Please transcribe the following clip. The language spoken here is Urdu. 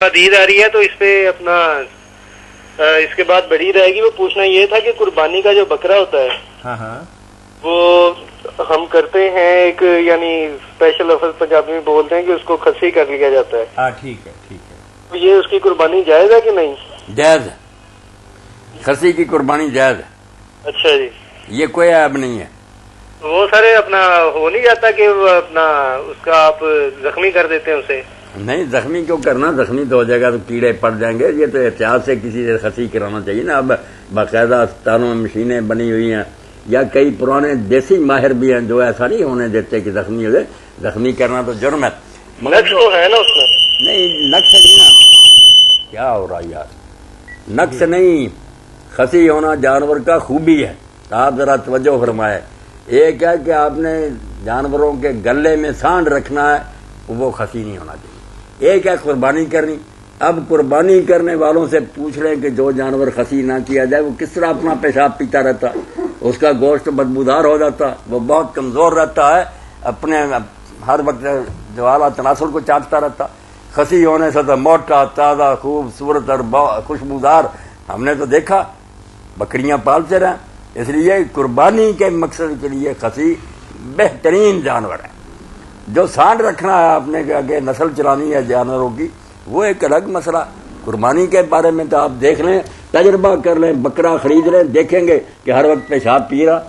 عید آ رہی ہے تو اس پہ اپنا اس کے بعد بڑی رہے گی. وہ پوچھنا یہ تھا کہ قربانی کا جو بکرا ہوتا ہے ہاں وہ ہم کرتے ہیں ایک یعنی اسپیشل لفظ پنجابی میں بولتے ہیں کہ اس کو کھسی کر لیا جاتا ہے. ہاں ٹھیک ہے تو یہ اس کی قربانی جائز ہے کہ نہیں؟ جائز ہے، کھسی کی قربانی جائز ہے. اچھا جی. یہ کوئی عیب نہیں ہے. وہ سارے اپنا ہو نہیں جاتا کہ وہ اپنا اس کا آپ زخمی کر دیتے ہیں اسے؟ نہیں، زخمی کیوں کرنا؟ زخمی تو ہو جائے گا تو کیڑے پڑ جائیں گے. یہ تو احتیاط سے کسی سے کھسی کرانا چاہیے نا. اب باقاعدہ اسپتالوں میں مشینیں بنی ہوئی ہیں یا کئی پرانے دیسی ماہر بھی ہیں جو ایسا نہیں ہونے دیتے کہ زخمی ہو جائے. زخمی کرنا تو جرم ہے. نقص تو ہے نا اس میں؟ نہیں، نقص نہیں نا. کیا ہو رہا یار؟ نقص نہیں، کھسی ہونا جانور کا خوبی ہے. آپ ذرا توجہ فرمائے. ایک ہے کہ آپ نے جانوروں کے گلے میں سانڈ رکھنا ہے، وہ کھسی نہیں ہونا چاہیے. ایک ہے قربانی کرنی. اب قربانی کرنے والوں سے پوچھ لیں کہ جو جانور کھسی نہ کیا جائے وہ کس طرح اپنا پیشاب پیتا رہتا، اس کا گوشت بدبودار ہو جاتا، وہ بہت کمزور رہتا ہے، اپنے ہر وقت جو اعلیٰ تناسل کو چاٹتا رہتا. کھسی ہونے سے تو موٹا تازہ خوبصورت اور خوشبودار ہم نے تو دیکھا بکریاں پالتے رہے. اس لیے قربانی کے مقصد کے لیے کھسی بہترین جانور ہے. جو سانڈ رکھنا ہے آپ نے کہ آگے نسل چلانی ہے جانوروں کی، وہ ایک الگ مسئلہ. قربانی کے بارے میں تو آپ دیکھ لیں، تجربہ کر لیں، بکرا خرید لیں، دیکھیں گے کہ ہر وقت پیشاب پی رہا